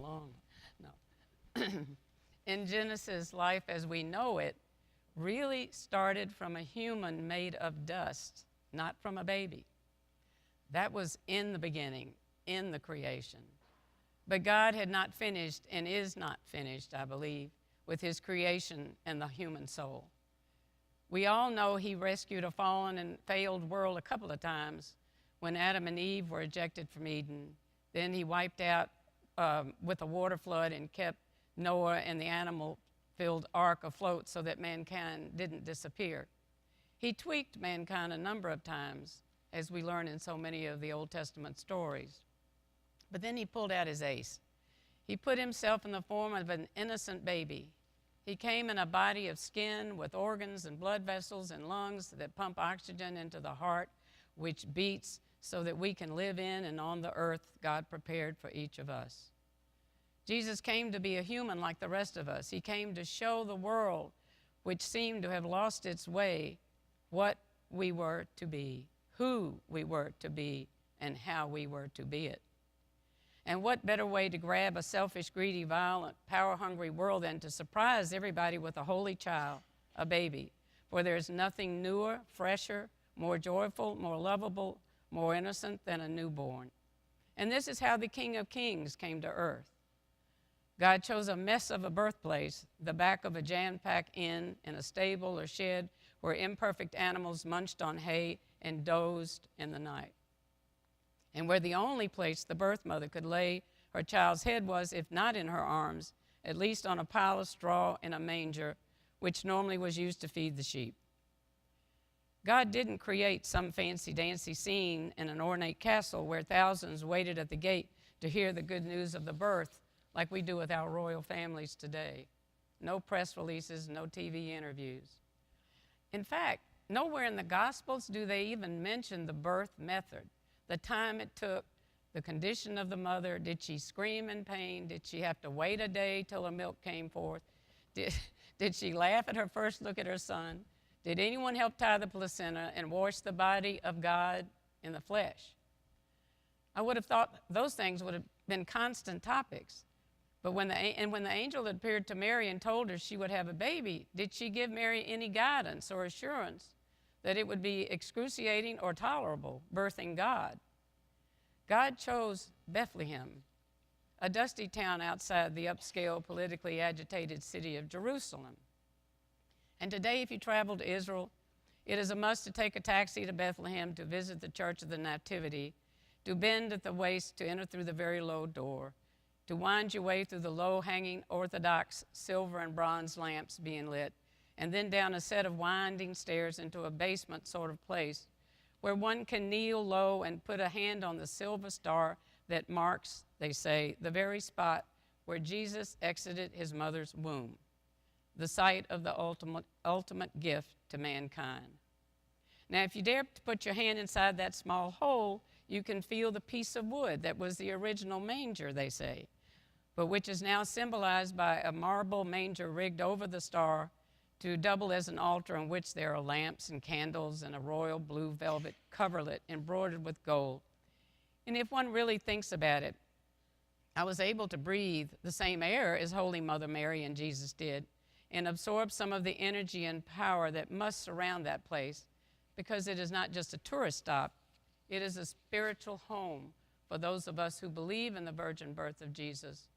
long. No. In Genesis, life as we know it really started from a human made of dust, not from a baby. That was in the beginning, in the creation. But God had not finished and is not finished, I believe, with his creation and the human soul. We all know he rescued a fallen and failed world a couple of times when Adam and Eve were ejected from Eden. Then he wiped out with a water flood and kept Noah and the animal-filled ark afloat so that mankind didn't disappear. He tweaked mankind a number of times, as we learn in so many of the Old Testament stories. But then he pulled out his ace. He put himself in the form of an innocent baby. He came in a body of skin with organs and blood vessels and lungs that pump oxygen into the heart, which beats so that we can live in and on the earth God prepared for each of us. Jesus came to be a human like the rest of us. He came to show the world, which seemed to have lost its way, what we were to be, who we were to be, and how we were to be it. And what better way to grab a selfish, greedy, violent, power-hungry world than to surprise everybody with a holy child, a baby, for there is nothing newer, fresher, more joyful, more lovable, more innocent than a newborn. And this is how the King of Kings came to earth. God chose a mess of a birthplace, the back of a jam-packed inn in a stable or shed where imperfect animals munched on hay and dozed in the night. And where the only place the birth mother could lay her child's head was, if not in her arms, at least on a pile of straw in a manger, which normally was used to feed the sheep. God didn't create some fancy-dancy scene in an ornate castle where thousands waited at the gate to hear the good news of the birth like we do with our royal families today. No press releases, no TV interviews. In fact, nowhere in the Gospels do they even mention the birth method, the time it took, the condition of the mother. Did she scream in pain? Did she have to wait a day till her milk came forth? Did she laugh at her first look at her son? Did anyone help tie the placenta and wash the body of God in the flesh? I would have thought those things would have been constant topics. But when the angel appeared to Mary and told her she would have a baby, did she give Mary any guidance or assurance that it would be excruciating or tolerable, birthing God? God chose Bethlehem, a dusty town outside the upscale, politically agitated city of Jerusalem. And today, if you travel to Israel, it is a must to take a taxi to Bethlehem to visit the Church of the Nativity, to bend at the waist to enter through the very low door, to wind your way through the low-hanging Orthodox silver and bronze lamps being lit, and then down a set of winding stairs into a basement sort of place where one can kneel low and put a hand on the silver star that marks, they say, the very spot where Jesus exited his mother's womb, the site of the ultimate gift to mankind. Now, if you dare to put your hand inside that small hole, you can feel the piece of wood that was the original manger, they say, but which is now symbolized by a marble manger rigged over the star to double as an altar on which there are lamps and candles and a royal blue velvet coverlet embroidered with gold. And if one really thinks about it, I was able to breathe the same air as Holy Mother Mary and Jesus did and absorb some of the energy and power that must surround that place, because it is not just a tourist stop, it is a spiritual home for those of us who believe in the virgin birth of Jesus,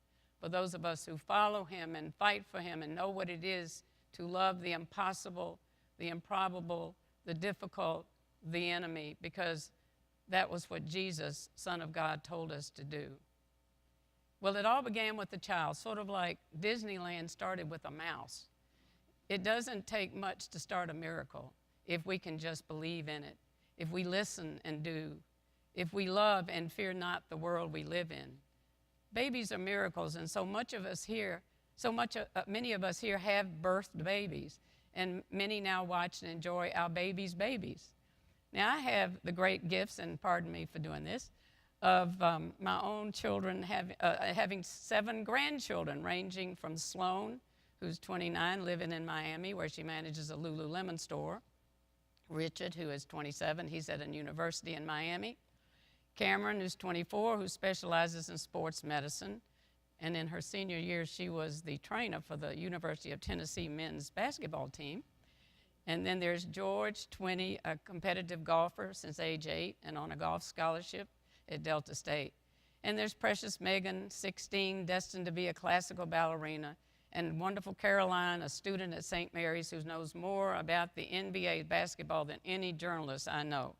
for those of us who follow him and fight for him and know what it is to love the impossible, the improbable, the difficult, the enemy, because that was what Jesus, Son of God, told us to do. Well, it all began with a child, sort of like Disneyland started with a mouse. It doesn't take much to start a miracle if we can just believe in it, if we listen and do, if we love and fear not the world we live in. Babies are miracles, and many of us here have birthed babies, and many now watch and enjoy our babies' babies. Now, I have the great gifts, and pardon me for doing this, of my own children having 7 grandchildren, ranging from Sloan, who's 29, living in Miami, where she manages a Lululemon store. Richard, who is 27, he's at a university in Miami. Cameron, who's 24, who specializes in sports medicine. And in her senior year, she was the trainer for the University of Tennessee men's basketball team. And then there's George, 20, a competitive golfer since age 8 and on a golf scholarship at Delta State. And there's precious Megan, 16, destined to be a classical ballerina. And wonderful Caroline, a student at St. Mary's who knows more about the NBA basketball than any journalist I know.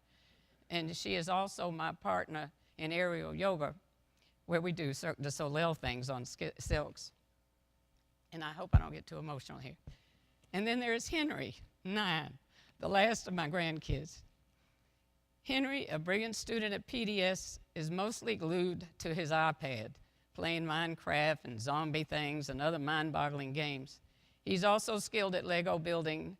And she is also my partner in aerial yoga, where we do Cirque du Soleil things on silks. And I hope I don't get too emotional here. And then there's Henry, 9, the last of my grandkids. Henry, a brilliant student at PDS, is mostly glued to his iPad, playing Minecraft and zombie things and other mind-boggling games. He's also skilled at Lego building,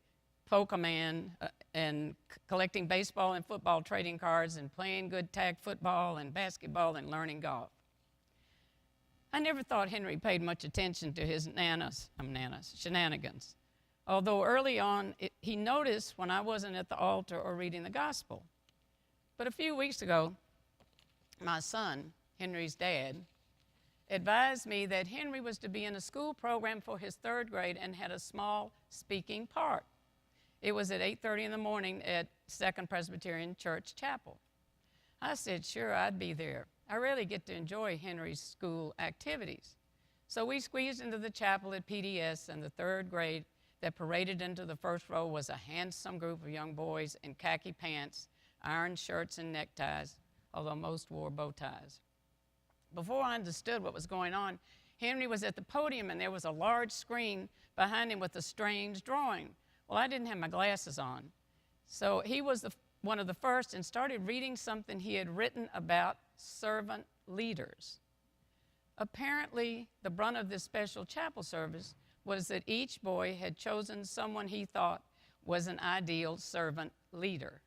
Pokemon, and collecting baseball and football trading cards and playing good tag football and basketball and learning golf. I never thought Henry paid much attention to his shenanigans, although early on he noticed when I wasn't at the altar or reading the gospel. But a few weeks ago, my son, Henry's dad, advised me that Henry was to be in a school program for his 3rd grade and had a small speaking part. It was at 8:30 in the morning at 2nd Presbyterian Church Chapel. I said, sure, I'd be there. I rarely get to enjoy Henry's school activities. So we squeezed into the chapel at PDS, and the 3rd grade that paraded into the first row was a handsome group of young boys in khaki pants, iron shirts and neckties, although most wore bow ties. Before I understood what was going on, Henry was at the podium and there was a large screen behind him with a strange drawing. Well, I didn't have my glasses on. So he was one of the first and started reading something he had written about servant leaders. Apparently, the brunt of this special chapel service was that each boy had chosen someone he thought was an ideal servant leader.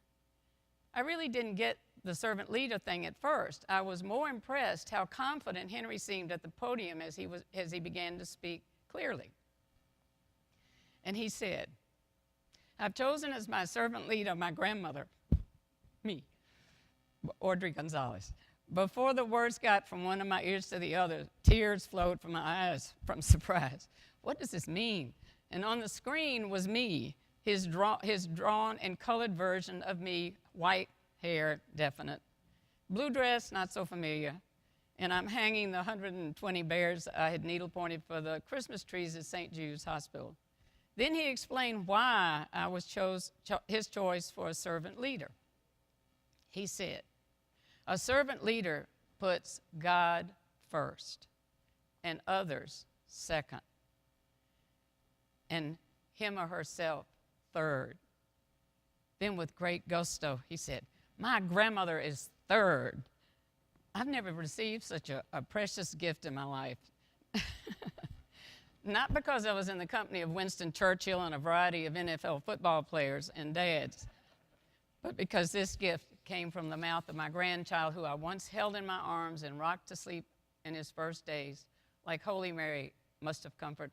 I really didn't get the servant leader thing at first. I was more impressed how confident Henry seemed at the podium as he began to speak clearly. And he said, I've chosen as my servant leader my grandmother, me, Audrey Gonzalez. Before the words got from one of my ears to the other, tears flowed from my eyes from surprise. What does this mean? And on the screen was me, his drawn and colored version of me, white hair, definite. Blue dress, not so familiar. And I'm hanging the 120 bears I had needle pointed for the Christmas trees at St. Jude's Hospital. Then he explained why I was his choice for a servant leader. He said, a servant leader puts God first and others second, and him or herself third. Then with great gusto, he said, my grandmother is third. I've never received such a precious gift in my life. Not because I was in the company of Winston Churchill and a variety of NFL football players and dads, but because this gift came from the mouth of my grandchild who I once held in my arms and rocked to sleep in his first days, like Holy Mary must have comforted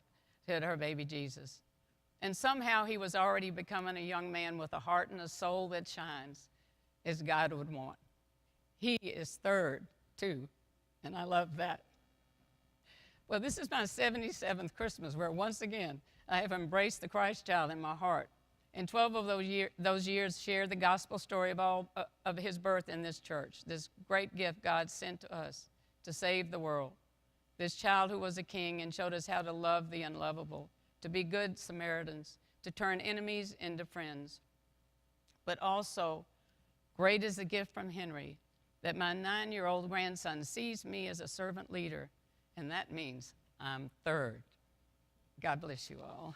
her baby Jesus. And somehow he was already becoming a young man with a heart and a soul that shines as God would want. He is third, too, and I love that. Well, this is my 77th Christmas, where once again I have embraced the Christ child in my heart. And 12 of those years share the gospel story of his birth in this church, this great gift God sent to us to save the world. This child who was a king and showed us how to love the unlovable, to be good Samaritans, to turn enemies into friends. But also, great is the gift from Henry that my 9-year-old grandson sees me as a servant leader, and that means I'm third. God bless you all.